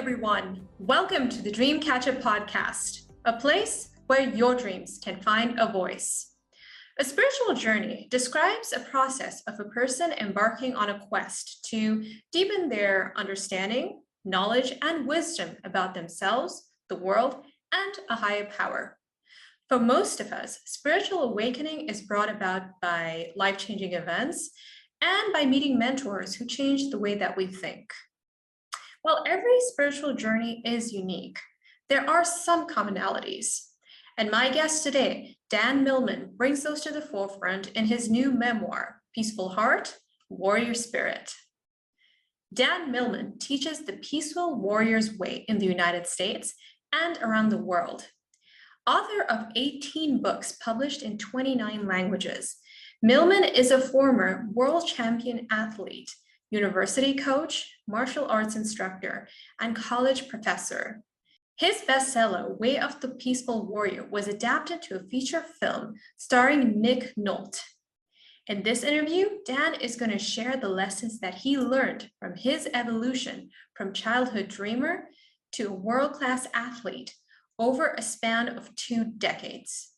everyone. Welcome to the Dreamcatcher podcast, a place where your dreams can find a voice. A spiritual journey describes a process of a person embarking on a quest to deepen their understanding, knowledge, and wisdom about themselves, the world, and a higher power. For most of us, spiritual awakening is brought about by life-changing events and by meeting mentors who change the way that we think. While every spiritual journey is unique, there are some commonalities. And my guest today, Dan Millman, brings those to the forefront in his new memoir, Peaceful Heart, Warrior Spirit. Dan Millman teaches the peaceful warrior's way in the United States and around the world. Author of 18 books published in 29 languages, Millman is a former world champion athlete, university coach, martial arts instructor, and college professor. His bestseller, Way of the Peaceful Warrior, was adapted to a feature film starring Nick Nolte. In this interview, Dan is going to share the lessons that he learned from his evolution from childhood dreamer to a world-class athlete over a span of 2 decades.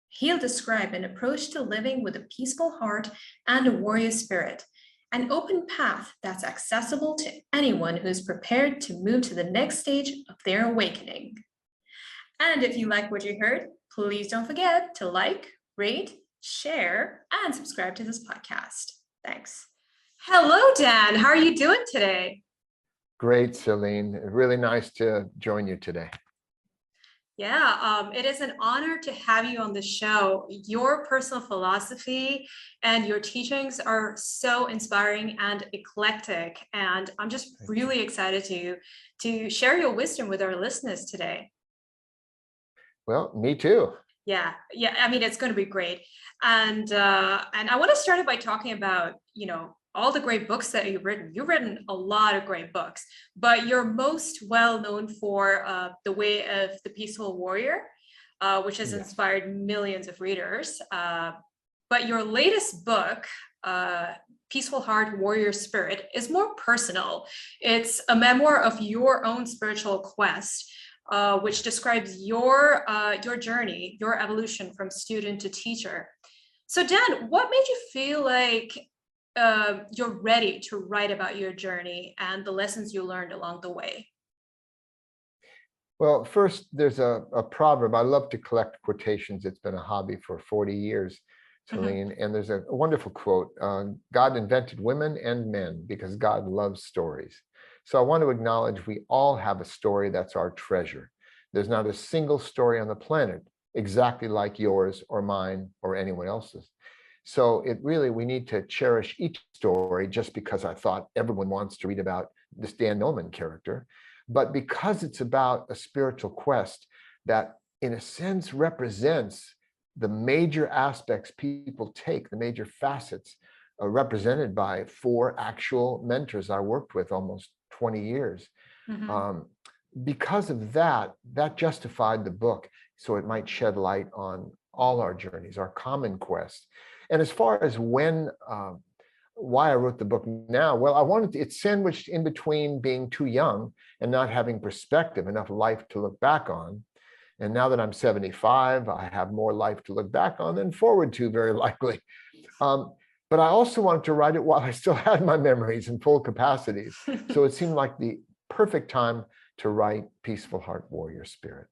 He'll describe an approach to living with a peaceful heart and a warrior spirit, an open path that's accessible to anyone who's prepared to move to the next stage of their awakening. And if you like what you heard, please don't forget to like, rate, share, and subscribe to this podcast. Thanks. Hello, Dan. How are you doing today? Great, Celine. Really nice to join you today. Yeah, it is an honor to have you on the show. Your personal philosophy and your teachings are so inspiring and eclectic, and I'm just really excited to share your wisdom with our listeners today. Well, me too. Yeah. I mean, it's going to be great, and I want to start it by talking about all the great books that you've written. You've written a lot of great books, but you're most well known for The Way of the Peaceful Warrior, which has inspired millions of readers. But your latest book, Peaceful Heart, Warrior Spirit, is more personal. It's a memoir of your own spiritual quest, which describes your journey, your evolution from student to teacher. So Dan, what made you feel like you're ready to write about your journey and the lessons you learned along the way? Well, first, there's a proverb. I love to collect quotations. It's been a hobby for 40 years, Celine. And there's a wonderful quote. God invented women and men because God loves stories. So I want to acknowledge we all have a story that's our treasure. There's not a single story on the planet exactly like yours or mine or anyone else's. So we need to cherish each story just because I thought everyone wants to read about this Dan Millman character, but because it's about a spiritual quest that in a sense represents the major aspects people take, the major facets represented by 4 actual mentors I worked with almost 20 years. Because of that justified the book, so it might shed light on all our journeys, our common quest. And as far as why I wrote the book now, well, it's sandwiched in between being too young and not having perspective, enough life to look back on. And now that I'm 75, I have more life to look back on than forward to, very likely. But I also wanted to write it while I still had my memories in full capacities. So it seemed like the perfect time to write Peaceful Heart, Warrior Spirit.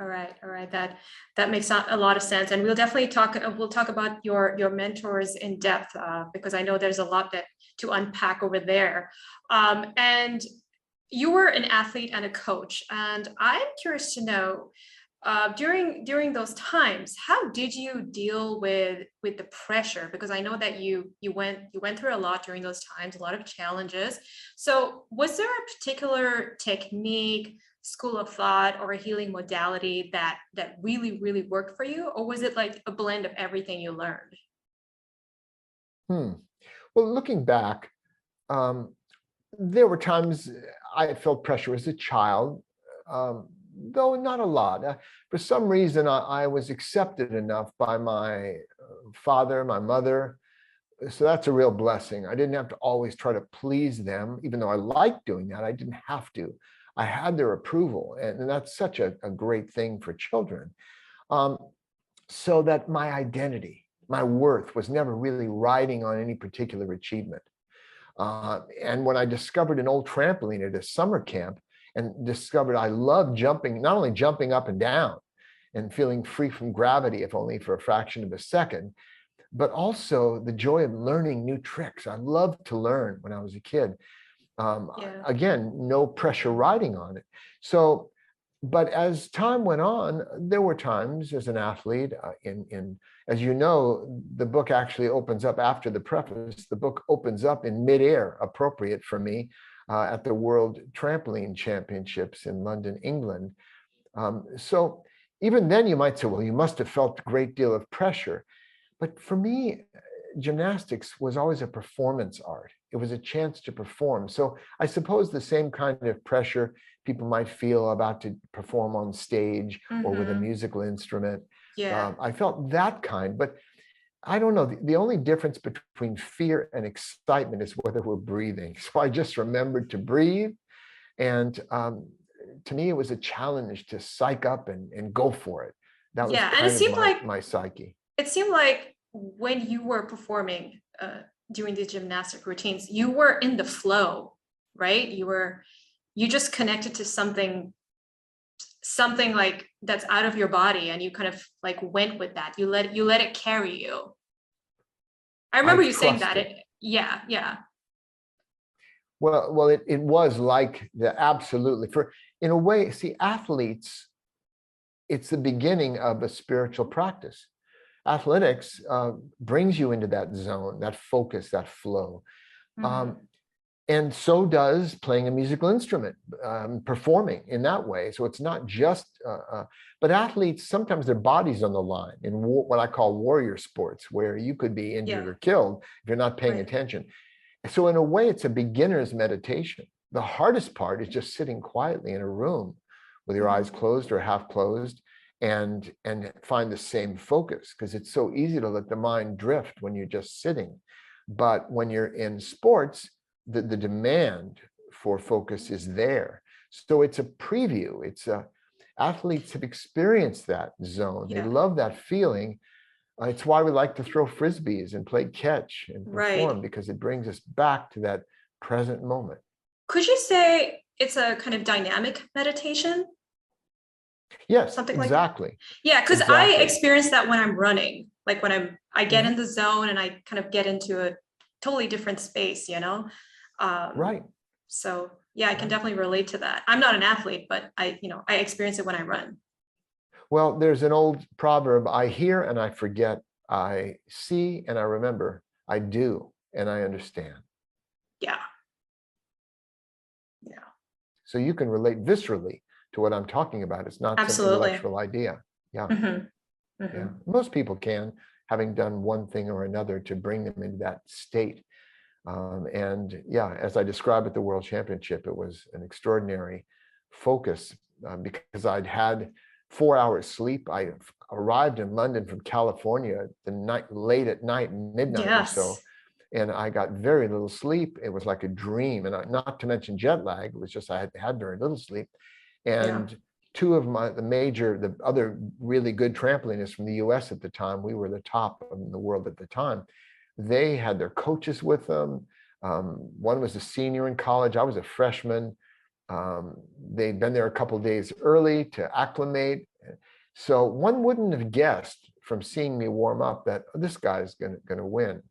All right. That makes a lot of sense, and we'll definitely talk about your mentors in depth because I know there's a lot to unpack over there. And you were an athlete and a coach, and I'm curious to know during those times, how did you deal with the pressure? Because I know that you went through a lot during those times, a lot of challenges. So was there a particular technique, school of thought, or a healing modality that really, really worked for you? Or was it like a blend of everything you learned? Well, looking back, there were times I felt pressure as a child, though not a lot. For some reason, I was accepted enough by my father, my mother, So that's a real blessing. I didn't have to always try to please them, even though I liked doing that. I didn't have to. I had their approval, and that's such a great thing for children. Um, so that my identity, my worth was never really riding on any particular achievement. And when I discovered an old trampoline at a summer camp and discovered I love jumping, not only jumping up and down and feeling free from gravity, if only for a fraction of a second, but also the joy of learning new tricks. I loved to learn when I was a kid. Yeah. Again, no pressure riding on it. So, but as time went on, there were times as an athlete as you know, the book actually opens up after the preface. The book opens up in midair, appropriate for me, at the World Trampoline Championships in London, England. So even then you might say, well, you must have felt a great deal of pressure. But for me, gymnastics was always a performance art. It was a chance to perform. So I suppose the same kind of pressure people might feel about to perform on stage or with a musical instrument. Yeah. I felt that kind, but I don't know. The only difference between fear and excitement is whether we're breathing. So I just remembered to breathe. And to me, it was a challenge to psych up and go for it. That was Yeah. And it kind of seemed like my psyche. it seemed like when you were performing doing these gymnastic routines, you were in the flow, right? You just connected to something like that's out of your body, and you kind of like went with that. You let it carry you. I remember you saying that. Yeah. Well, it was like the absolutely in a way, see, athletes, it's the beginning of a spiritual practice. Athletics brings you into that zone, that focus, that flow. And so does playing a musical instrument, performing in that way. So it's not just, but athletes, sometimes their body's on the line in what I call warrior sports, where you could be injured or killed if you're not paying attention. So in a way, it's a beginner's meditation. The hardest part is just sitting quietly in a room with your eyes closed or half closed and find the same focus, because it's so easy to let the mind drift when you're just sitting. But when you're in sports, the demand for focus is there. So it's a preview. Athletes have experienced that zone. They love that feeling. It's why we like to throw frisbees and play catch and perform, because it brings us back to that present moment. Could you say it's a kind of dynamic meditation? Yes, Something exactly. Like that? Yeah, because I experience that when I'm running, like when I get in the zone and I kind of get into a totally different space, Right. So yeah, I can definitely relate to that. I'm not an athlete, but I experience it when I run. Well, there's an old proverb: I hear and I forget, I see and I remember, I do and I understand. Yeah. So you can relate viscerally to what I'm talking about. It's not some intellectual idea. Yeah. Most people can, having done one thing or another to bring them into that state. And yeah, as I described at the World Championship, it was an extraordinary focus because I'd had 4 hours sleep. I arrived in London from California late at night, midnight or so, and I got very little sleep. It was like a dream, and not to mention jet lag. It was just I had very little sleep, and two of the other really good trampolinists from the U.S. at the time, we were the top in the world at the time. They had their coaches with them. One was a senior in college. I was a freshman. They'd been there a couple of days early to acclimate. So one wouldn't have guessed from seeing me warm up that this guy's going to win.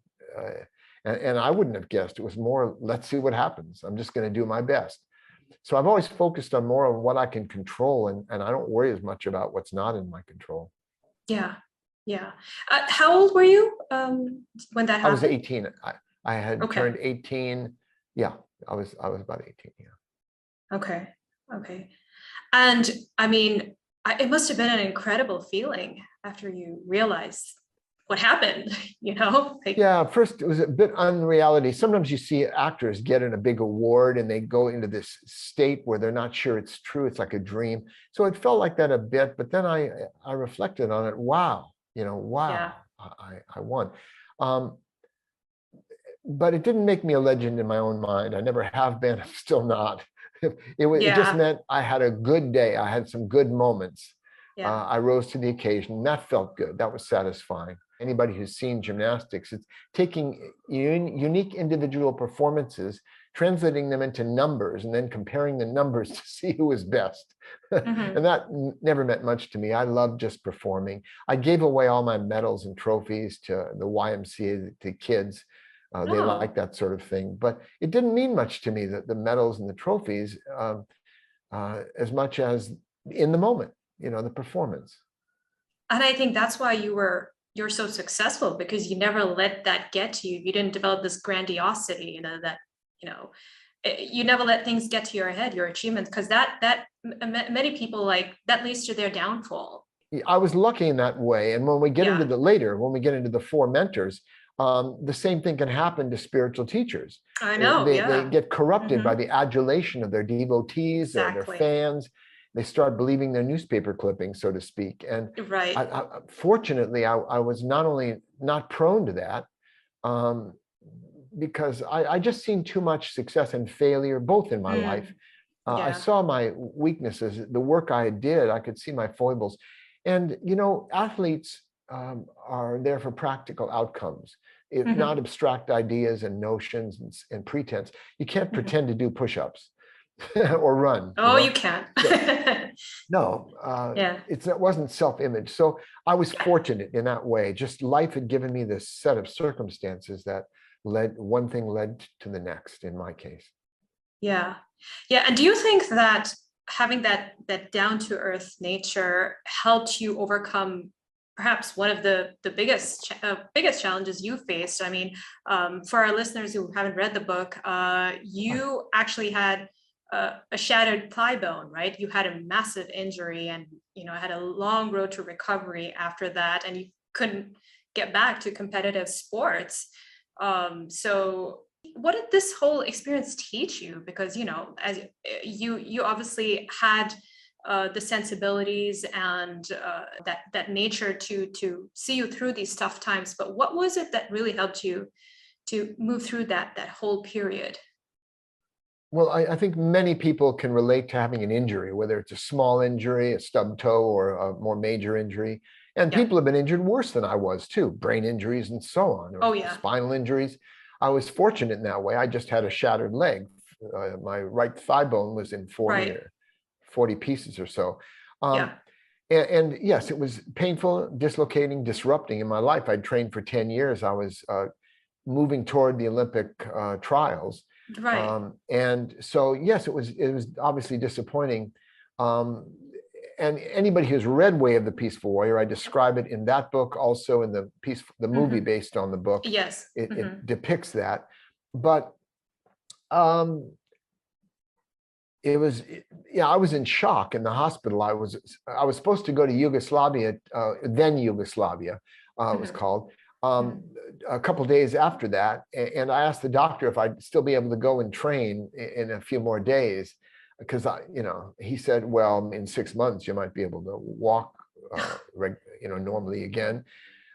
And I wouldn't have guessed. It was more, let's see what happens. I'm just going to do my best. So I've always focused on more on what I can control, and I don't worry as much about what's not in my control. Yeah. How old were you when that happened? I was 18. I had turned 18. Yeah, I was about 18. Yeah. Okay. And I mean, it must have been an incredible feeling after you realized what happened, Yeah, first it was a bit unreality. Sometimes you see actors get in a big award and they go into this state where they're not sure it's true. It's like a dream. So it felt like that a bit, but then I reflected on it. Wow, wow, I won. but it didn't make me a legend in my own mind. I never have been. I'm still not. It just Yeah. meant I had a good day. I had some good moments. Yeah. I rose to the occasion. That felt good. That was satisfying. Anybody who's seen gymnastics, it's taking unique individual performances, translating them into numbers, and then comparing the numbers to see who was best. Hmm. And that never meant much to me. I loved just performing. I gave away all my medals and trophies to the YMCA, to kids. They like Oh. that sort of thing. But it didn't mean much to me, that the medals and the trophies, as much as in the moment, the performance. And I think that's why you're so successful, because you never let that get to you. You didn't develop this grandiosity, that, you never let things get to your head, your achievements, because many people, like, that leads to their downfall. I was lucky in that way. And when we get Yeah. into when we get into the four mentors, the same thing can happen to spiritual teachers. I know. They Yeah. get corrupted by Hmm. the adulation of their devotees or their Exactly. fans. They start believing their newspaper clippings, so to speak. And Right. fortunately, I was not only not prone to that, um, because I just seen too much success and failure, both in my life. Mm. I Yeah. saw my weaknesses, the work I did, I could see my foibles. And, athletes are there for practical outcomes, if not Hmm. abstract ideas and notions and pretense. You can't Hmm. pretend to do push-ups or run, Oh, you can. So, no, Yeah. it wasn't self-image. So I was fortunate in that way. Just life had given me this set of circumstances that one thing led to the next in my case. Yeah. Yeah. And do you think that having that down to earth nature helped you overcome perhaps one of the biggest challenges you faced? I mean, for our listeners who haven't read the book, you actually had a shattered thigh bone, right? You had a massive injury, and had a long road to recovery after that, and you couldn't get back to competitive sports. So what did this whole experience teach you? Because as you obviously had the sensibilities and that nature to see you through these tough times. But what was it that really helped you to move through that whole period? Well, I think many people can relate to having an injury, whether it's a small injury, a stub toe, or a more major injury. And Yeah. people have been injured worse than I was too, brain injuries and so on, or Oh yeah. spinal injuries. I was fortunate in that way. I just had a shattered leg. My right thigh bone was in 40 Right. or 40 pieces or so. Um, Yeah. and yes, it was painful, dislocating, disrupting in my life. I'd trained for 10 years. I was moving toward the Olympic trials. Right. And so, yes, it was obviously disappointing. Um, and anybody who's read Way of the Peaceful Warrior, I describe it in that book, also in the movie Hmm. based on the book. Yes. It depicts that. But um, it was, yeah, I was in shock in the hospital. I was supposed to go to Yugoslavia, then Yugoslavia, it was Hmm. called, Hmm. a couple days after that. And I asked the doctor if I'd still be able to go and train in a few more days, because he said, well, in 6 months you might be able to walk, normally again.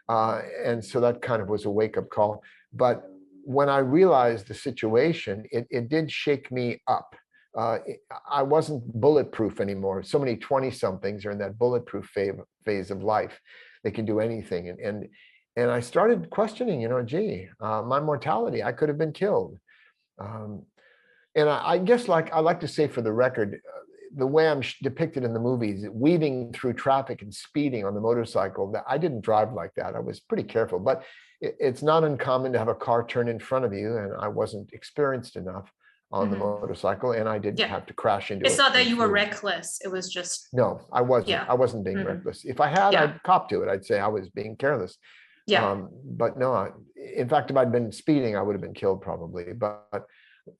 And so that kind of was a wake-up call. But when I realized the situation, it did shake me up. Uh, I wasn't bulletproof anymore. So many 20-somethings are in that bulletproof phase of life. They can do anything. And I started questioning, gee, my mortality, I could have been killed. Um, and I guess, like I like to say for the record, the way I'm depicted in the movies, weaving through traffic and speeding on the motorcycle, that I didn't drive like that. I was pretty careful, but it's not uncommon to have a car turn in front of you, and I wasn't experienced enough on the Hmm. motorcycle, and I did Yeah. have to crash into It's it not that and you were flew. reckless. It was just, No, I wasn't. yeah. I wasn't being Hmm. reckless. If I had, Yeah. I'd cop to it. I'd say I was being careless. Yeah. But no, in fact, if I'd been speeding, I would have been killed probably. But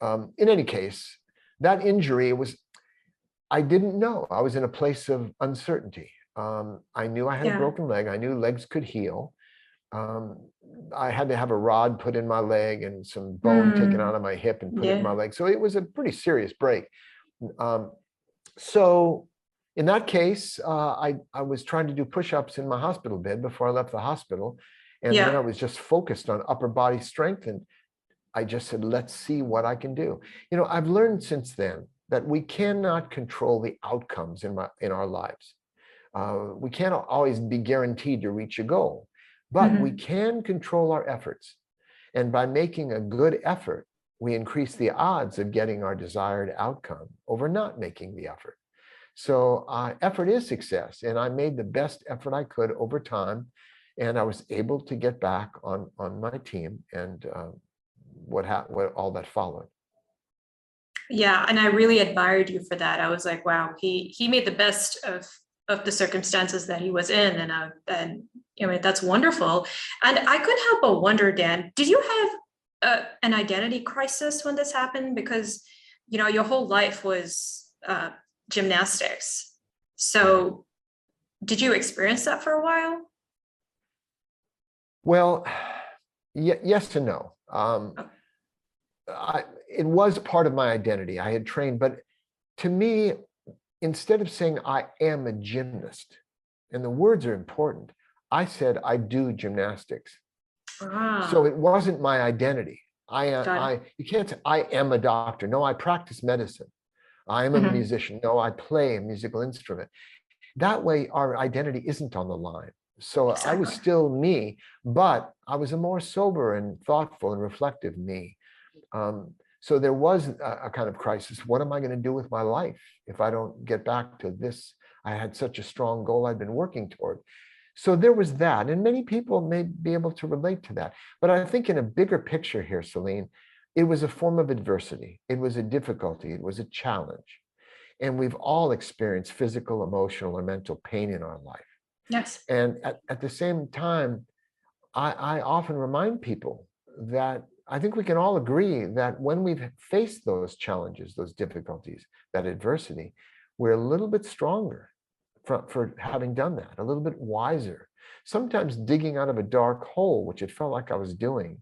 in any case, that injury I didn't know. I was in a place of uncertainty. I knew I had a Yeah. broken leg. I knew legs could heal. Um, I had to have a rod put in my leg and some bone taken out Mm. of my hip and put it in my Yeah. leg. So it was a pretty serious break. Um, so in that case, I was trying to do push-ups in my hospital bed before I left the hospital. And then I Yeah. was just focused on upper body strength. And I just said, let's see what I can do. I've learned since then that we cannot control the outcomes in our lives. We can't always be guaranteed to reach a goal, but we can control our efforts. And by making a good effort, we increase the odds of getting our desired outcome over not making the effort. So effort is success. And I made the best effort I could over time. And I was able to get back on my team and what all that followed. Yeah, and I really admired you for that. I was like, wow, he made the best of the circumstances that he was in, and that's wonderful. And I couldn't help but wonder, Dan, did you have an identity crisis when this happened? Because your whole life was gymnastics. So did you experience that for a while? Well, yes and no. It was part of my identity. I had trained, but to me, instead of saying I am a gymnast, and the words are important, I said I do gymnastics. So it wasn't my identity. You can't say I am a doctor. No, I practice medicine. I am a musician. No, I play a musical instrument. That way, our identity isn't on the line. So exactly. I was still me, but I was a more sober and thoughtful and reflective me. So there was a kind of crisis. What am I going to do with my life if I don't get back to this? I had such a strong goal I'd been working toward. So there was that. And many people may be able to relate to that. But I think in a bigger picture here, Celine, it was a form of adversity. It was a difficulty. It was a challenge. And we've all experienced physical, emotional, or mental pain in our life. Yes. And at the same time, I often remind people that I think we can all agree that when we've faced those challenges, those difficulties, that adversity, we're a little bit stronger for having done that, a little bit wiser. Sometimes digging out of a dark hole, which it felt like I was doing,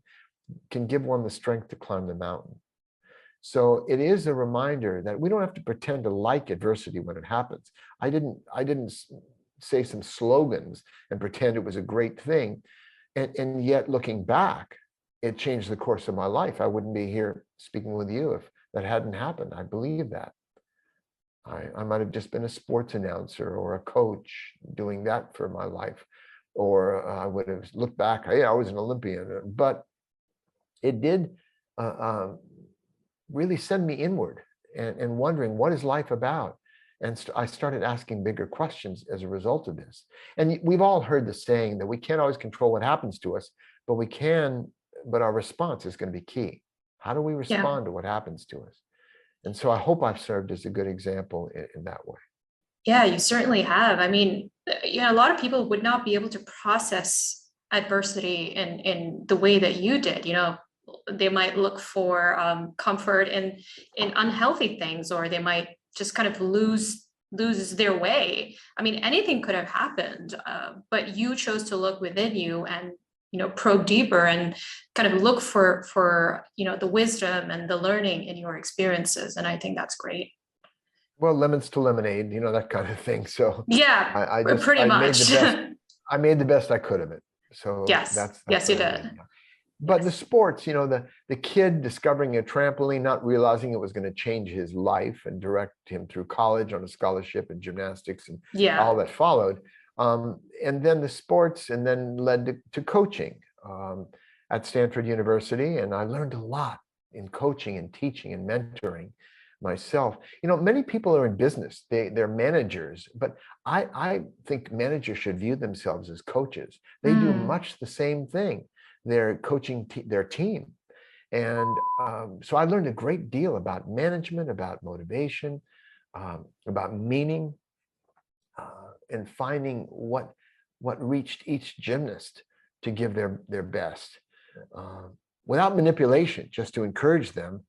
can give one the strength to climb the mountain. So it is a reminder that we don't have to pretend to like adversity when it happens. I didn't say some slogans and pretend it was a great thing. And yet looking back, it changed the course of my life. I wouldn't be here speaking with you if that hadn't happened. I believe that. I might have just been a sports announcer or a coach doing that for my life. Or I would have looked back, hey, I was an Olympian. But it did really send me inward and wondering, what is life about? And I started asking bigger questions as a result of this. And we've all heard the saying that we can't always control what happens to us, but our response is going to be key. How do we respond to what happens to us? And so I hope I've served as a good example in that way. Yeah, you certainly have. I mean, a lot of people would not be able to process adversity in the way that you did. They might look for comfort in unhealthy things, or they might just kind of lose their way. I mean, anything could have happened, but you chose to look within you and probe deeper and kind of look for the wisdom and the learning in your experiences. And I think that's great. Well, lemons to lemonade, that kind of thing. So yeah, pretty much. I made the best I could of it. So yes, yes, you did. But the sports, the kid discovering a trampoline, not realizing it was going to change his life and direct him through college on a scholarship in gymnastics and all that followed. And then the sports, and then led to coaching at Stanford University. And I learned a lot in coaching and teaching and mentoring myself. Many people are in business, they're managers, but I think managers should view themselves as coaches. They do much the same thing. They're coaching their team. And so I learned a great deal about management, about motivation, about meaning, and finding what reached each gymnast to give their best, without manipulation, just to encourage them.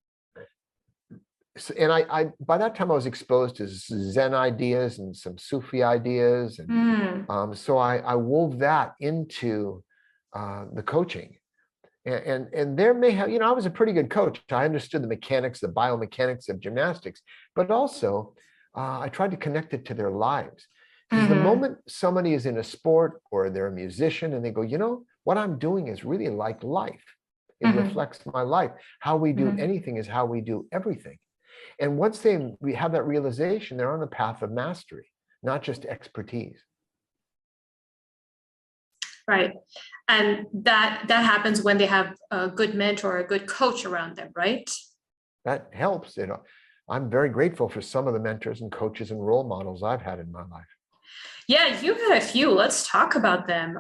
And I by that time I was exposed to Zen ideas and some Sufi ideas, and so I wove that into the coaching. And there may have, I was a pretty good coach. I understood the mechanics, the biomechanics of gymnastics, but also I tried to connect it to their lives. Because the moment somebody is in a sport or they're a musician and they go, what I'm doing is really like life. It reflects my life. How we do Mhm. anything is how we do everything. And once we have that realization, they're on the path of mastery, not just expertise. Right. And that happens when they have a good mentor or a good coach around them, right? That helps. You know, I'm very grateful for some of the mentors and coaches and role models I've had in my life. Yeah, you had a few. Let's talk about them.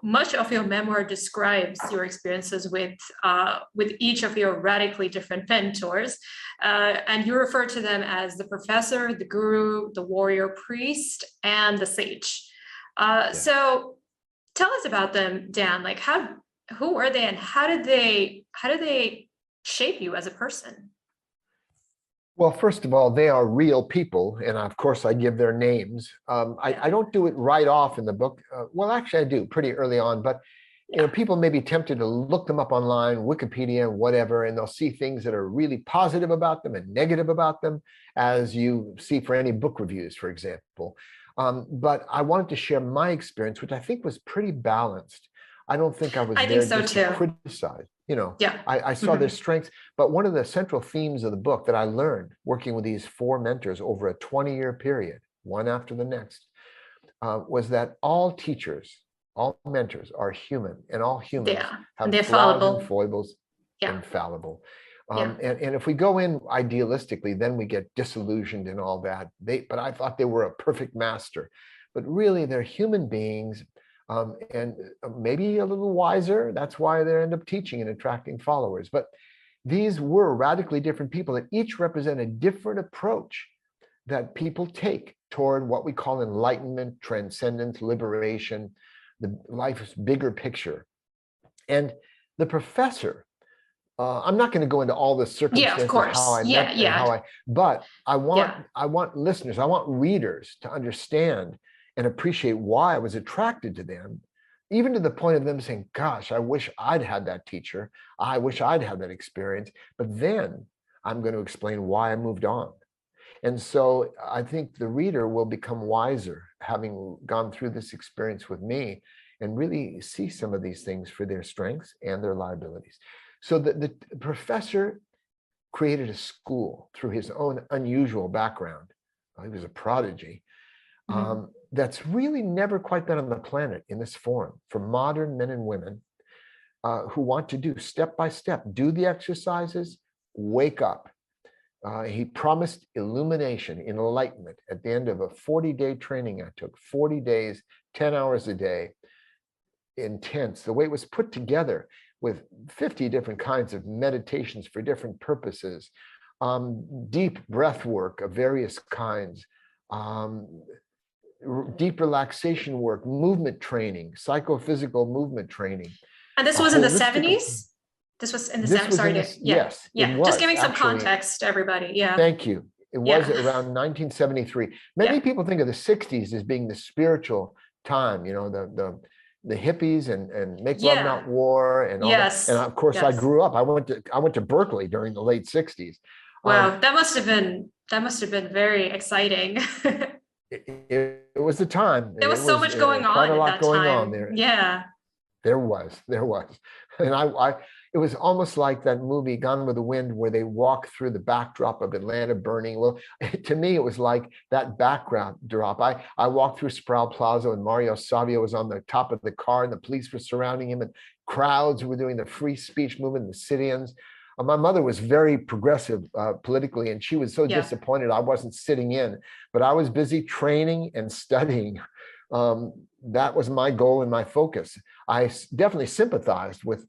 Much of your memoir describes your experiences with each of your radically different mentors, and you refer to them as the professor, the guru, the warrior priest, and the sage. Yeah. So, tell us about them, Dan. Like, who were they, and how did they shape you as a person? Well, first of all, they are real people, and of course, I give their names. I don't do it right off in the book. Well, actually, I do pretty early on, but people may be tempted to look them up online, Wikipedia, whatever, and they'll see things that are really positive about them and negative about them, as you see for any book reviews, for example. But I wanted to share my experience, which I think was pretty balanced. I don't think I was I think there so just to too. criticize. Yeah. I saw their strengths, but one of the central themes of the book that I learned working with these 4 mentors over a 20-year period, one after the next, was that all teachers, all mentors are human, and all humans Yeah. And have they're flaws and fallible. foibles, Yeah. infallible. Yeah. And if we go in idealistically, then we get disillusioned and all that. But I thought they were a perfect master. But really, they're human beings, and maybe a little wiser. That's why they end up teaching and attracting followers. But these were radically different people that each represent a different approach that people take toward what we call enlightenment, transcendence, liberation, the life's bigger picture. And the professor, I'm not going to go into all the Yeah, of circumstances how course. I Yeah, met and yeah. but Yeah. I want listeners, I want readers to understand and appreciate why I was attracted to them, even to the point of them saying, gosh, I wish I'd had that teacher. I wish I'd had that experience. But then I'm going to explain why I moved on. And so I think the reader will become wiser having gone through this experience with me and really see some of these things for their strengths and their liabilities. So the professor created a school through his own unusual background. He was a prodigy. That's really never quite been on the planet in this form for modern men and women who want to do step by step, do the exercises, wake up. He promised illumination, enlightenment at the end of a 40-day training I took, 40 days, 10 hours a day, intense. The way it was put together with 50 different kinds of meditations for different purposes, deep breath work of various kinds, deep relaxation work, movement training, psychophysical movement training, And this a was in the holistic. 70s? This was in the This 70s. was Sorry in to, this, yeah. yes, it Yeah. Just was giving some actually. context to everybody. Yeah. Thank you. It was Yeah. around 1973. Many Yeah. people think of the 60s as being the spiritual time, the hippies and make love Yeah. not war and all that. And Yes. of course, I Yes. grew up. I went to Berkeley during the late 60s. Wow. That must have been very exciting. It was the time. There was It so was much going quite on a at lot that going on time. there. Yeah. There was, and it was almost like that movie Gone with the Wind, where they walk through the backdrop of Atlanta burning. Well, to me, it was like that background drop. I walked through Sproul Plaza, and Mario Savio was on the top of the car, and the police were surrounding him, and crowds were doing the free speech movement, the sit-ins. My mother was very progressive politically, and she was so Yeah. disappointed I wasn't sitting in, but I was busy training and studying. That was my goal and my focus. I definitely sympathized with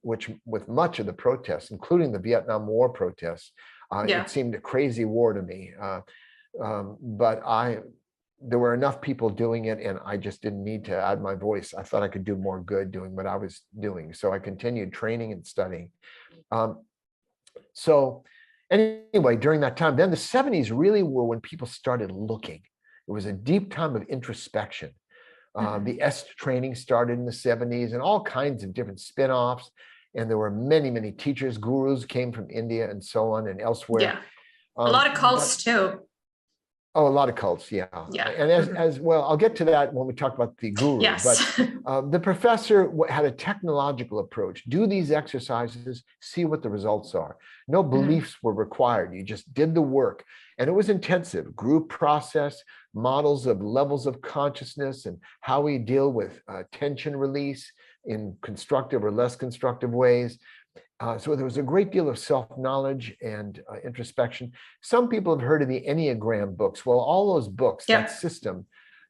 much of the protests, including the Vietnam War protests. Yeah. It seemed a crazy war to me, but there were enough people doing it, and I just didn't need to add my voice. I thought I could do more good doing what I was doing, so I continued training and studying. So anyway, during that time, then the 70s really were when people started looking. It was a deep time of introspection. The EST training started in the 70s, and all kinds of different spin-offs. And there were many, many teachers, gurus came from India and so on and elsewhere. Yeah. A lot of cults But too. Oh, a lot of cults, yeah. Yeah. And as well, I'll get to that when we talk about the guru. But Yes. the professor had a technological approach. Do these exercises, see what the results are. No beliefs were required. You just did the work. And it was intensive. Group process, models of levels of consciousness, and how we deal with tension release in constructive or less constructive ways. So there was a great deal of self-knowledge and introspection. Some people have heard of the Enneagram books. Well, all those books, that system,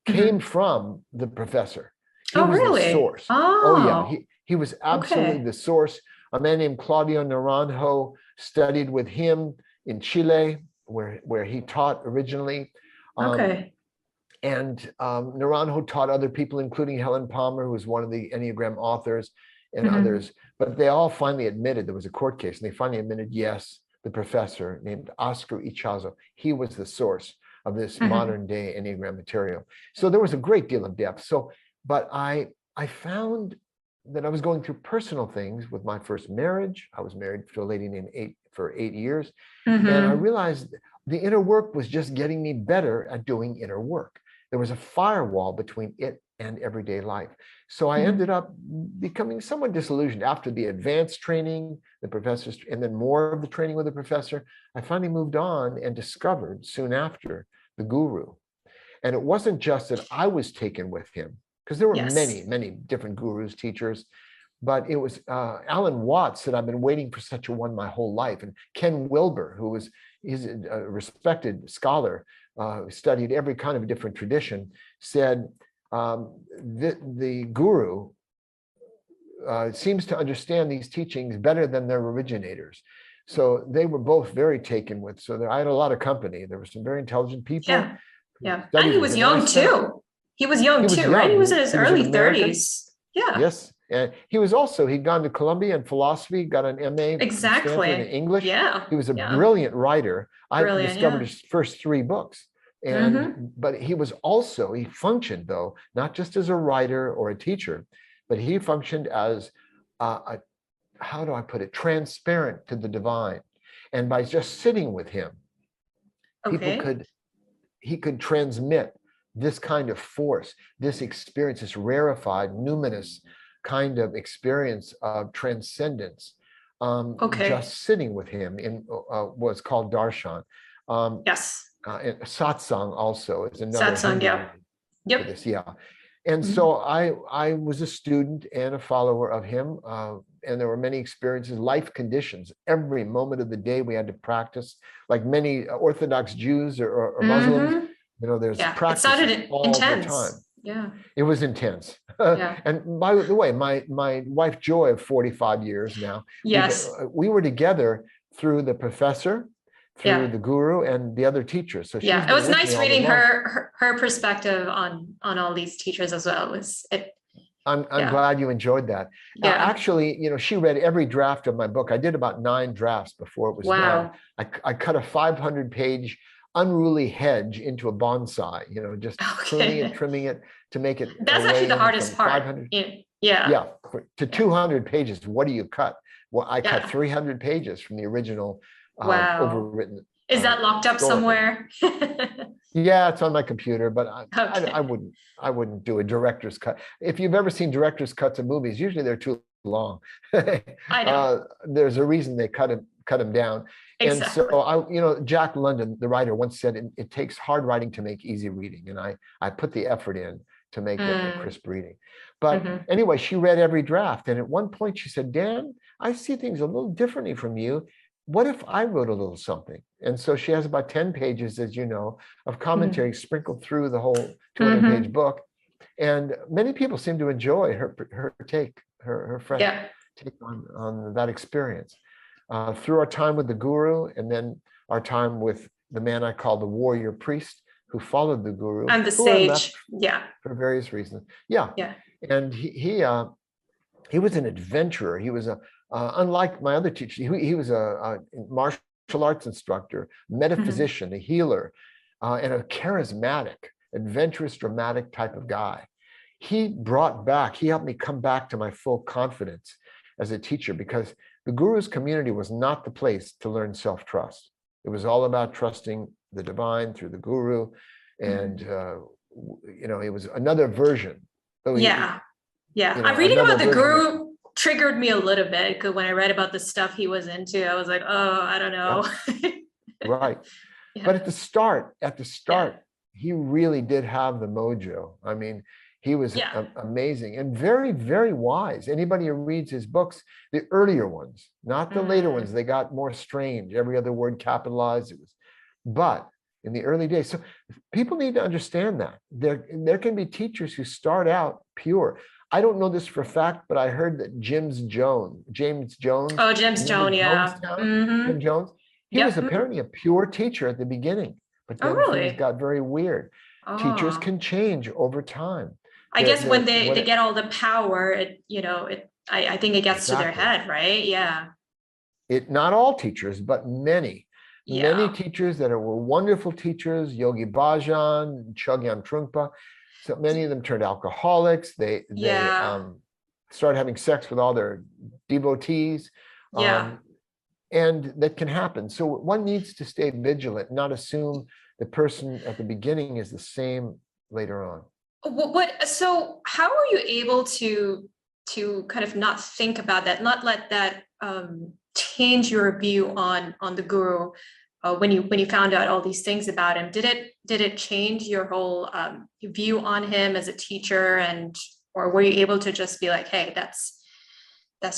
came from the professor. He Oh, was the really? source. Oh, yeah, Oh, he was absolutely okay. the source. A man named Claudio Naranjo studied with him in Chile, where he taught originally. Okay. And Naranjo taught other people, including Helen Palmer, who was one of the Enneagram authors, and others. But they all finally admitted, there was a court case, and they finally admitted, yes, the professor named Oscar Ichazo, he was the source of this modern day Enneagram material. So there was a great deal of depth. So, but I found that I was going through personal things with my first marriage. I was married to a lady named for 8 years. And I realized the inner work was just getting me better at doing inner work. There was a firewall between it and everyday life. So I ended up becoming somewhat disillusioned after the advanced training, the professors, and then more of the training with the professor. I finally moved on and discovered soon after the guru. And it wasn't just that I was taken with him, because there were many, many different gurus, teachers, but it was Alan Watts said, I've been waiting for such a one my whole life. And Ken Wilber, he's a respected scholar, studied every kind of different tradition, said the guru seems to understand these teachings better than their originators. So they were both very taken with. So I had a lot of company. There were some very intelligent people. Yeah. Yeah. And he was young too. He was young too, young. right? He was in his early American. 30s. Yeah. Yes. And he'd gone to Columbia in philosophy, got an MA from Stanford in English. Yeah. He was a brilliant writer. I discovered his first 3 books. And but he functioned though, not just as a writer or a teacher, but he functioned as how do I put it, transparent to the divine. And by just sitting with him, he could transmit this kind of force, this experience, this rarefied, numinous kind of experience of transcendence, just sitting with him in what's called darshan. Satsang also is another for this, and so I was a student and a follower of him, and there were many experiences, life conditions. Every moment of the day we had to practice, like many Orthodox Jews or Muslims. There's practice all the time. Yeah, it was intense. And by the way, my wife Joy of 45 years now, we were together through the professor, through the guru, and the other teachers. So it was nice reading her perspective on all these teachers as well. I'm glad you enjoyed that. Actually, she read every draft of my book. I did about 9 drafts before it was done. I cut a 500-page unruly hedge into a bonsai, just pruning and trimming it to make it. That's actually the hardest part. To 200 pages. What do you cut? Well, I cut 300 pages from the original overwritten. Is that locked up somewhere? Yeah, it's on my computer, but I wouldn't do a director's cut. If you've ever seen director's cuts of movies, usually they're too long. I know. There's a reason they cut them down. Exactly. And so Jack London, the writer, once said, it takes hard writing to make easy reading. And I put the effort in to make it a crisp reading. But anyway, she read every draft. And at one point she said, Dan, I see things a little differently from you. What if I wrote a little something? And so she has about 10 pages, as you know, of commentary sprinkled through the whole 200-page book. And many people seem to enjoy her take, her fresh take on that experience. Through our time with the guru, and then our time with the man I call the warrior priest, who followed the guru. And the sage, for various reasons. And he was an adventurer. He was unlike my other teacher, he was a martial arts instructor, metaphysician, a healer, and a charismatic, adventurous, dramatic type of guy. He helped me come back to my full confidence as a teacher, because the guru's community was not the place to learn self-trust. It was all about trusting the divine through the guru, and it was another version. So yeah. I'm reading another about the version guru triggered me a little bit, because when I read about the stuff he was into, I was like, oh, I don't know. right. Yeah. But at the start, he really did have the mojo. I mean, he was amazing and very, very wise. Anybody who reads his books, the earlier ones, not the later ones, they got more strange. Every other word capitalized. But in the early days, so people need to understand that there can be teachers who start out pure. I don't know this for a fact, but I heard that James Jones. Oh, James Jones, yeah. Jim Jones. He was apparently a pure teacher at the beginning, but then things got very weird. Teachers can change over time. I guess when they get all the power, I think it gets to their head, right? Yeah. Not all teachers, but many. Many teachers that were wonderful teachers, Yogi Bhajan, Chogyam Trungpa, so many of them turned alcoholics. They started having sex with all their devotees. And that can happen. So one needs to stay vigilant, not assume the person at the beginning is the same later on. So how are you able to kind of not think about that, not let that change your view on the guru when you found out all these things about him? Did it change your whole view on him as a teacher, or were you able to just be like, hey, that's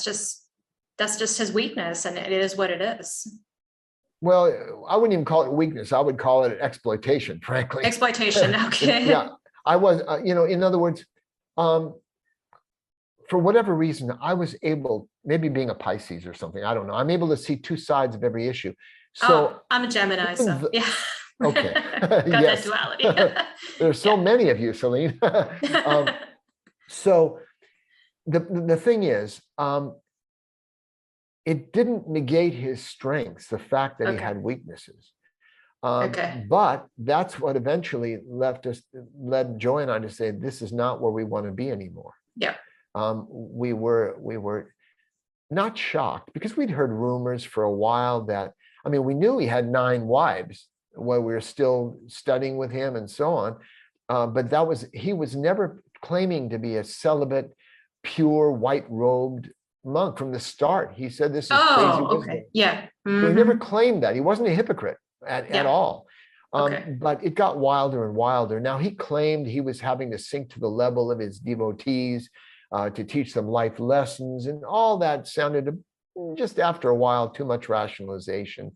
just his weakness, and it is what it is? Well, I wouldn't even call it weakness. I would call it exploitation, frankly. Exploitation, okay. Yeah, I was, in other words, for whatever reason, I was able, maybe being a Pisces or something, I don't know. I'm able to see two sides of every issue. So I'm a Gemini, so yeah. Okay. Got that duality. There's so many of you, Celine. So the thing is, it didn't negate his strengths, the fact that he had weaknesses. But that's what eventually led Joy and I to say, this is not where we want to be anymore. Yeah. We were not shocked, because we'd heard rumors for a while that, we knew he had 9 wives while we were still studying with him and so on. But he was never claiming to be a celibate, pure, white-robed monk from the start. He said this is crazy wisdom. Yeah. So he never claimed that. He wasn't a hypocrite at all. But it got wilder and wilder. Now, he claimed he was having to sink to the level of his devotees to teach them life lessons, and all that sounded, just after a while, too much rationalization.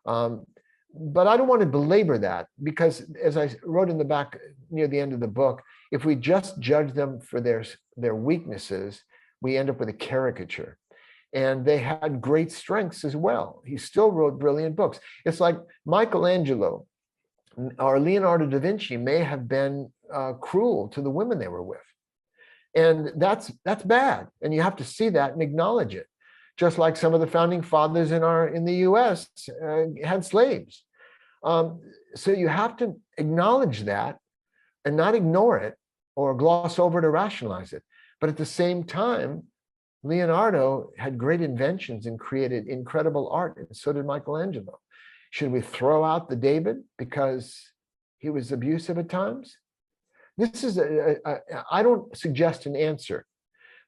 But I don't want to belabor that, because as I wrote in the back near the end of the book, if we just judge them for their weaknesses, we end up with a caricature. And they had great strengths as well. He still wrote brilliant books. It's like Michelangelo or Leonardo da Vinci may have been cruel to the women they were with. And that's bad. And you have to see that and acknowledge it. Just like some of the founding fathers in the US had slaves. So you have to acknowledge that and not ignore it or gloss over it or rationalize it. But at the same time, Leonardo had great inventions and created incredible art, and so did Michelangelo. Should we throw out the David because he was abusive at times? This is I don't suggest an answer,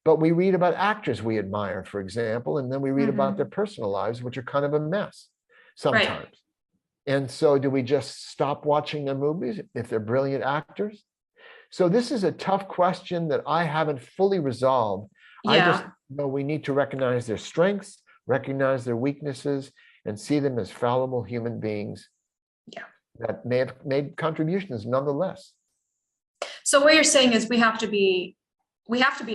but we read about actors we admire, for example, and then we read about their personal lives, which are kind of a mess sometimes. Right. And so do we just stop watching their movies if they're brilliant actors? So this is a tough question that I haven't fully resolved. Yeah. I just know we need to recognize their strengths, recognize their weaknesses, and see them as fallible human beings that may have made contributions nonetheless. So what you're saying is we have to be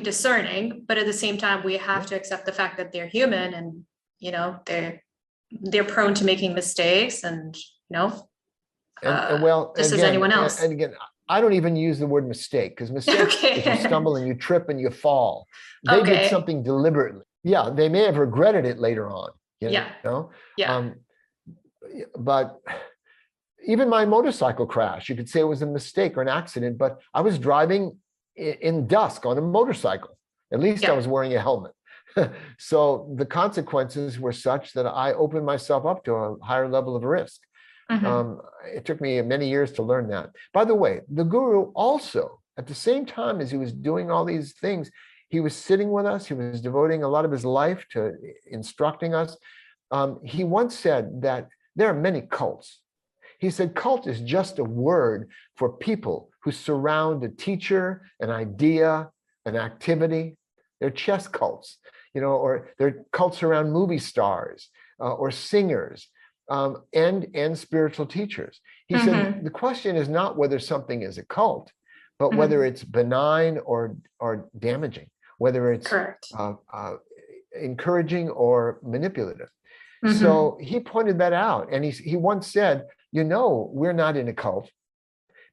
discerning, but at the same time, we have to accept the fact that they're human, and they're prone to making mistakes, and just as anyone else. And again, I don't even use the word mistake, because mistake is you stumble and you trip and you fall. They did something deliberately. Yeah, they may have regretted it later on. But even my motorcycle crash, you could say it was a mistake or an accident, but I was driving in dusk on a motorcycle. At least I was wearing a helmet. So the consequences were such that I opened myself up to a higher level of risk. It took me many years to learn that. By the way, the guru also, at the same time as he was doing all these things, he was sitting with us. He was devoting a lot of his life to instructing us. He once said that there are many cults. He said cult is just a word for people who surround a teacher, an idea, an activity. They're chess cults, or they're cults around movie stars or singers and spiritual teachers. He said the question is not whether something is a cult, but whether it's benign or damaging, whether it's encouraging or manipulative. So he pointed that out, and he once said, we're not in a cult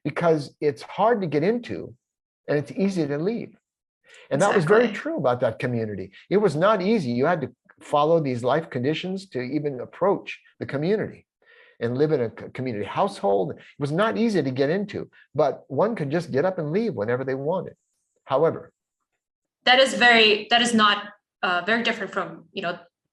because it's hard to get into and it's easy to leave. And that was very true about that community. It was not easy. You had to follow these life conditions to even approach the community and live in a community household. It was not easy to get into, but one could just get up and leave whenever they wanted. However, that is not very different from,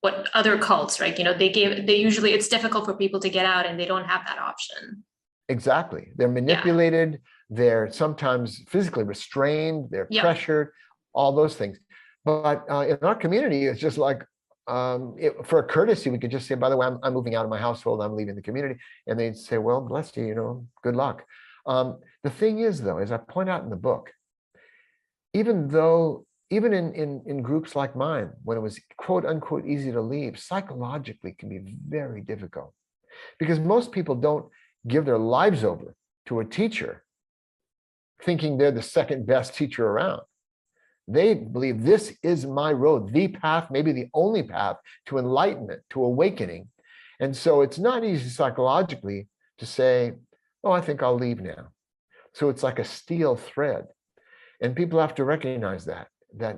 what other cults, right? Usually it's difficult for people to get out and they don't have that option. Exactly. They're manipulated. They're sometimes physically restrained. They're pressured, all those things. But in our community, it's just like, for a courtesy, we could just say, by the way, I'm moving out of my household. I'm leaving the community. And they'd say, well, bless you, good luck. The thing is, though, as I point out in the book, even in groups like mine, when it was quote unquote easy to leave, psychologically can be very difficult because most people don't give their lives over to a teacher thinking they're the second best teacher around. They believe this is my road, the path, maybe the only path to enlightenment, to awakening. And so it's not easy psychologically to say, oh, I think I'll leave now. So it's like a steel thread. And people have to recognize that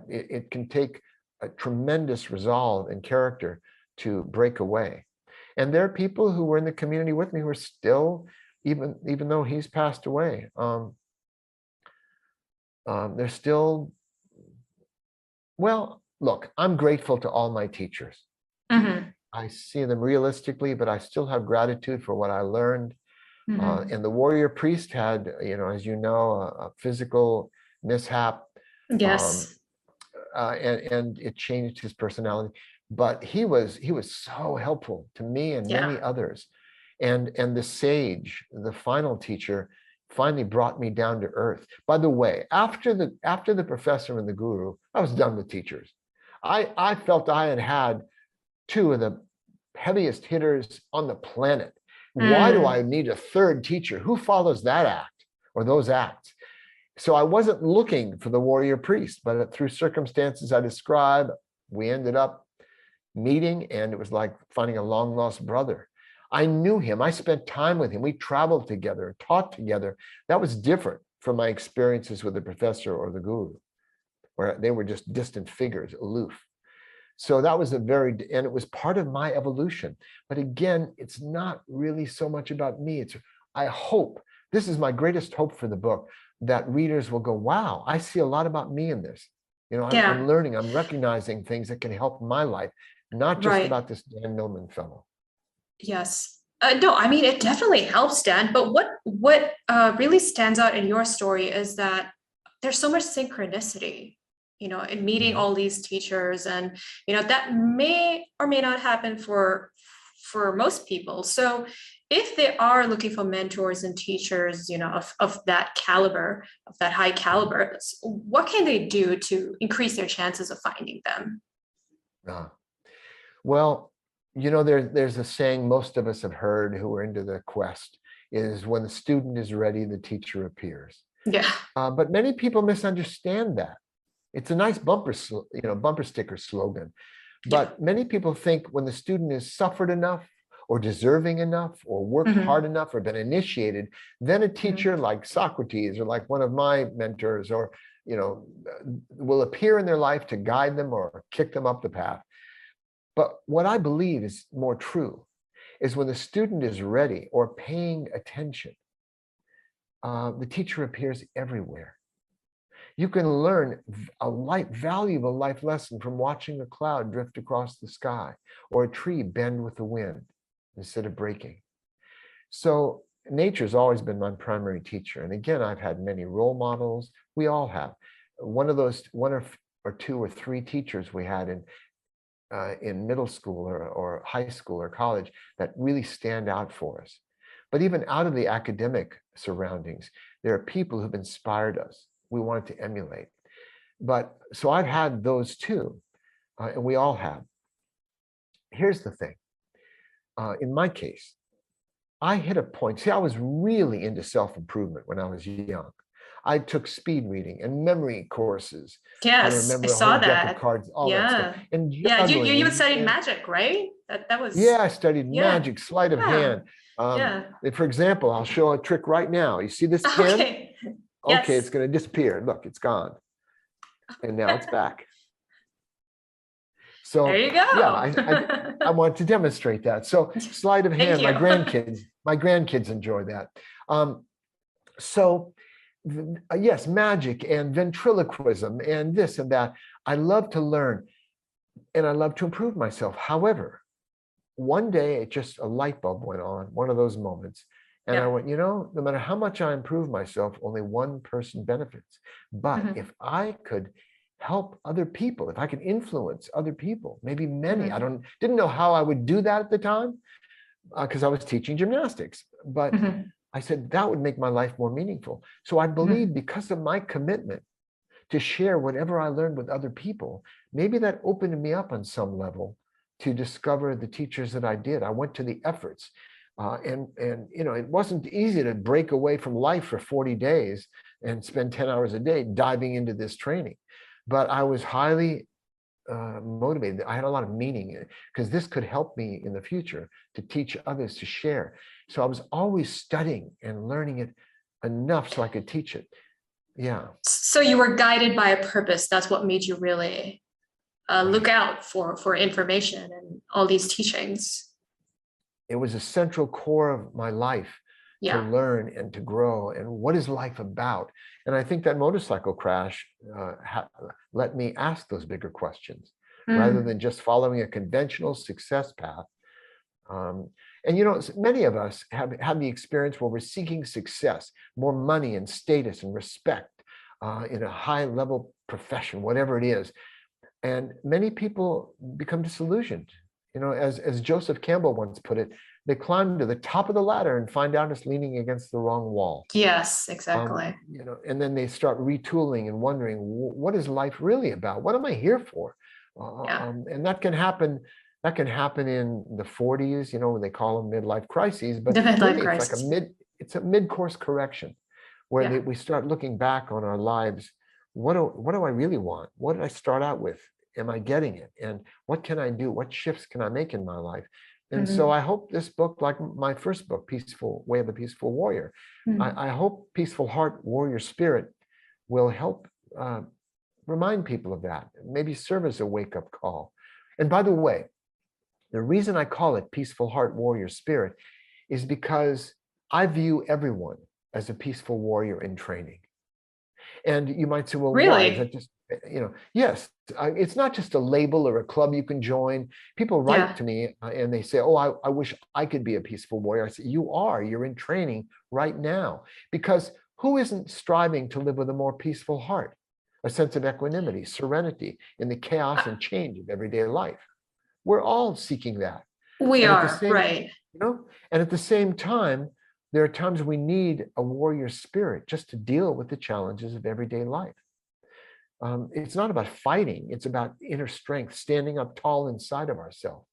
it can take a tremendous resolve and character to break away. And there are people who were in the community with me who are still, even though he's passed away, they're still, well, look, I'm grateful to all my teachers. I see them realistically, but I still have gratitude for what I learned. And the warrior priest had, as you know, a physical mishap. Yes. And it changed his personality. But he was so helpful to me and many others. And the sage, the final teacher, finally brought me down to earth. By the way, after the professor and the guru, I was done with teachers. I felt I had two of the heaviest hitters on the planet. Why do I need a third teacher? Who follows that act or those acts? So I wasn't looking for the warrior priest, but through circumstances I describe, we ended up meeting, and it was like finding a long lost brother. I knew him. I spent time with him. We traveled together, taught together. That was different from my experiences with the professor or the guru, where they were just distant figures, aloof. So that was and it was part of my evolution. But again, it's not really so much about me. I hope, this is my greatest hope for the book, that readers will go, wow, I see a lot about me in this. I'm learning, I'm recognizing things that can help my life, not just about this Dan Millman fellow. Yes. No, I mean, it definitely helps, Dan. But what really stands out in your story is that there's so much synchronicity, in meeting all these teachers, and that may or may not happen for most people. So if they are looking for mentors and teachers, of that caliber, of that high caliber, what can they do to increase their chances of finding them? Well, there's a saying most of us have heard who are into the quest is when the student is ready, the teacher appears. Yeah. But many people misunderstand that. It's a nice bumper sticker slogan. But many people think when the student has suffered enough or deserving enough or worked hard enough or been initiated, then a teacher like Socrates or like one of my mentors or, will appear in their life to guide them or kick them up the path. But what I believe is more true is when the student is ready or paying attention, the teacher appears everywhere. You can learn a valuable life lesson from watching a cloud drift across the sky or a tree bend with the wind instead of breaking. So nature's always been my primary teacher. And again, I've had many role models. We all have. One of those, or two or three teachers we had in middle school or high school or college that really stand out for us. But even out of the academic surroundings, there are people who've inspired us. We wanted to emulate. But so I've had those too, and we all have. Here's the thing. In my case, I hit a point. See, I was really into self-improvement when I was young. I took speed reading and memory courses. How to Yes, I remember a saw whole deck of that. cards, all that stuff. Yeah. And Yeah, you juggling. even studied magic, right? That was, Yeah, I studied yeah. magic, sleight of Yeah. hand. Um, Yeah. for example, I'll show a trick right now. You see this pin? Okay. Okay, it's Yes. going to disappear. Look, it's gone. And now it's back. There So you yeah, go. I wanted to demonstrate that. So sleight of Thank hand, you. my grandkids enjoy that. So yes, magic and ventriloquism and this and that. I love to learn and I love to improve myself. However, one day it just a light bulb went on, one of those moments. And I Yeah. went, no matter how much I improve myself, only one person benefits. But Mhm. if I could help other people, if I could influence other people, maybe many, I Mhm. didn't know how I would do that at the time because I was teaching gymnastics. But Mhm. I said that would make my life more meaningful. So I believe Mhm. because of my commitment to share whatever I learned with other people, maybe that opened me up on some level to discover the teachers that I did. I went to the efforts. And it wasn't easy to break away from life for 40 days and spend 10 hours a day diving into this training. But I was highly motivated. I had a lot of meaning because this could help me in the future to teach others to share. So I was always studying and learning it enough so I could teach it. Yeah. So you were guided by a purpose. That's what made you really look Right. out for information and all these teachings. It was a central core of my life to Yeah. learn and to grow. And what is life about? And I think that motorcycle crash let me ask those bigger questions rather Mm. than just following a conventional success path. And many of us have had the experience where we're seeking success, more money and status and respect in a high level profession, whatever it is. And many people become disillusioned. As Joseph Campbell once put it, they climb to the top of the ladder and find out it's leaning against the wrong wall. Yes, exactly. And then they start retooling and wondering, what is life really about? What am I here for? Yeah. And that can happen. That can happen in the 40s, when they call them midlife crises. But The midlife really, it's like crisis. it's a mid-course correction where Yeah. we start looking back on our lives. What do I really want? What did I start out with? Am I getting it? And what can I do? What shifts can I make in my life? And so Mhm. I hope this book, like my first book, Peaceful Way of the Peaceful Warrior, Mhm. I hope Peaceful Heart, Warrior Spirit will help remind people of that, maybe serve as a wake-up call. And by the way, the reason I call it Peaceful Heart, Warrior Spirit is because I view everyone as a peaceful warrior in training. And you might say, well, why? Is that Really? just, yes, it's not just a label or a club you can join. People write Yeah. to me and they say, oh, I wish I could be a peaceful warrior. I say, you're in training right now. Because who isn't striving to live with a more peaceful heart, a sense of equanimity, serenity in the chaos and change of everyday life? We're all seeking that. We And at the are, same, right. and at the same time, there are times we need a warrior spirit just to deal with the challenges of everyday life. It's not about fighting, it's about inner strength, standing up tall inside of ourselves.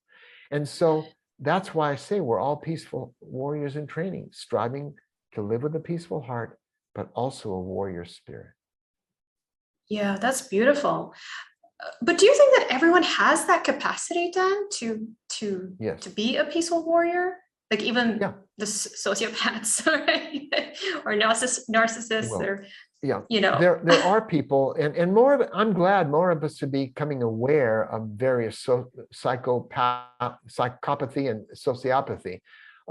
And so that's why I say we're all peaceful warriors in training, striving to live with a peaceful heart, but also a warrior spirit. Yeah, that's beautiful. But do you think that everyone has that capacity then to Yes. be a peaceful warrior? Like even Yeah. the sociopaths, right? Or narcissists, Well, or yeah, you know. there are people, and more of it, I'm glad more of us are becoming aware of various psychopathy and sociopathy,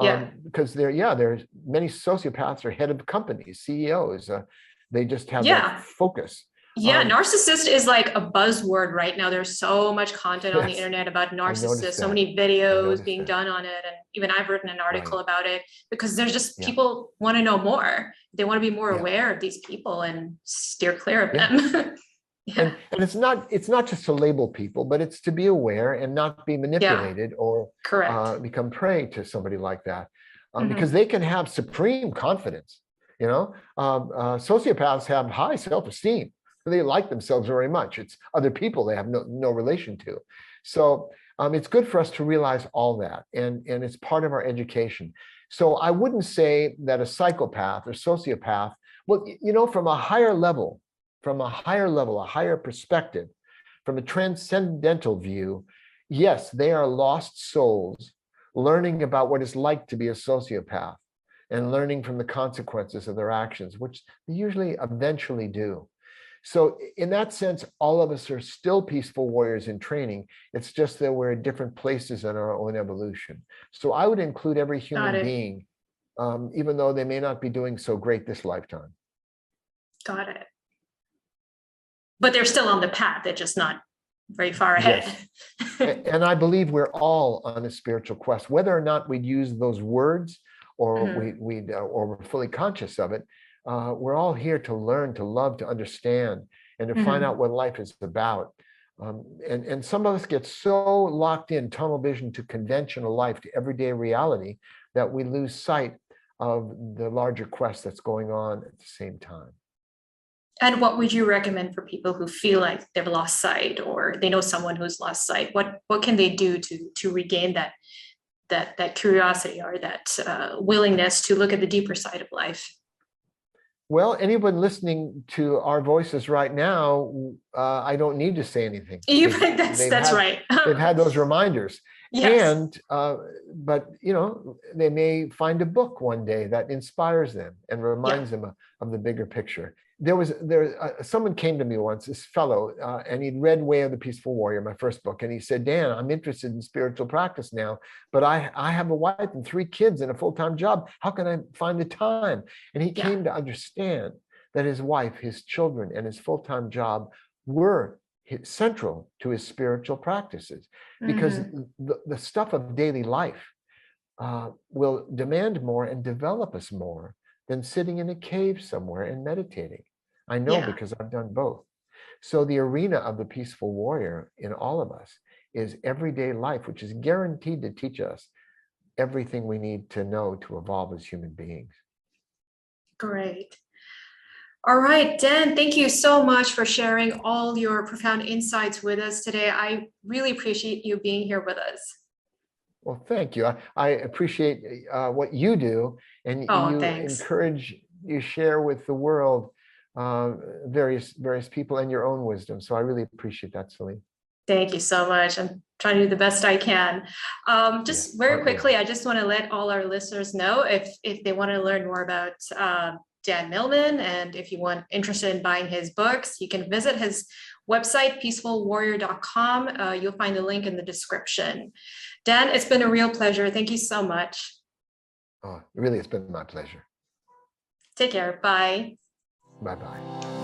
Yeah. because there's many sociopaths are head of companies, CEOs. They just have that Yeah. focus. Yeah, narcissist is like a buzzword right now. There's so much content on the Yes, internet about I narcissists, noticed so that. many I videos noticed being that. done on it. And even I've written an article Right. about it because there's just Yeah. people want to know more. They want to be more Yeah. aware of these people and steer clear of Yeah. them. Yeah. And it's not just to label people, but it's to be aware and not be Yeah. manipulated or Correct. become prey to somebody like that, because Hmm. they can have supreme confidence. Sociopaths have high self-esteem. They like themselves very much. It's other people they have no relation to. So it's good for us to realize all that, and it's part of our education. So I wouldn't say that a psychopath or sociopath, well, from a higher level, a higher perspective, from a transcendental view, yes, they are lost souls learning about what it's like to be a sociopath and learning from the consequences of their actions, which they usually eventually do. So, in that sense, all of us are still peaceful warriors in training. It's just that we're at different places in our own evolution. So, I would include every Got human it. being, even though they may not be doing so great this lifetime. Got it. But they're still on the path. They're just not very far ahead. Yes. And I believe we're all on a spiritual quest, whether or not we'd use those words or Mhm. or we're fully conscious of it. We're all here to learn, to love, to understand, and to find out Mhm. what life is about. And some of us get so locked in tunnel vision to conventional life, to everyday reality, that we lose sight of the larger quest that's going on at the same time. And what would you recommend for people who feel like they've lost sight or they know someone who's lost sight? What can they do to regain that curiosity or that willingness to look at the deeper side of life? Well, anyone listening to our voices right now, I don't need to say anything. They've That's had right. they've had those reminders, Yes. and but they may find a book one day that inspires them and Yeah. reminds them of the bigger picture. Someone came to me once, this fellow, and he'd read Way of the Peaceful Warrior, my first book, and he said, Dan, I'm interested in spiritual practice now, but I have a wife and 3 kids and a full-time job. How can I find the time? And he Yeah. came to understand that his wife, his children, and his full-time job were central to his spiritual practices, because Hmm. the stuff of daily life will demand more and develop us more than sitting in a cave somewhere and meditating. I know Yeah. because I've done both. So the arena of the peaceful warrior in all of us is everyday life, which is guaranteed to teach us everything we need to know to evolve as human beings. Great. All right, Dan, thank you so much for sharing all your profound insights with us today. I really appreciate you being here with us. Well, thank you. I appreciate what you do, and Oh, you thanks. encourage, you share with the world uh, various people and your own wisdom. So I really appreciate that, Celine. Thank you so much. I'm trying to do the best I can. Yes, Just very aren't we quickly, all? I just want to let all our listeners know if they want to learn more about Dan Millman, and if you want interested in buying his books, you can visit his website, peacefulwarrior.com. You'll find the link in the description. Dan, it's been a real pleasure. Thank you so much. Oh, really, it's been my pleasure. Take care. Bye. Bye bye.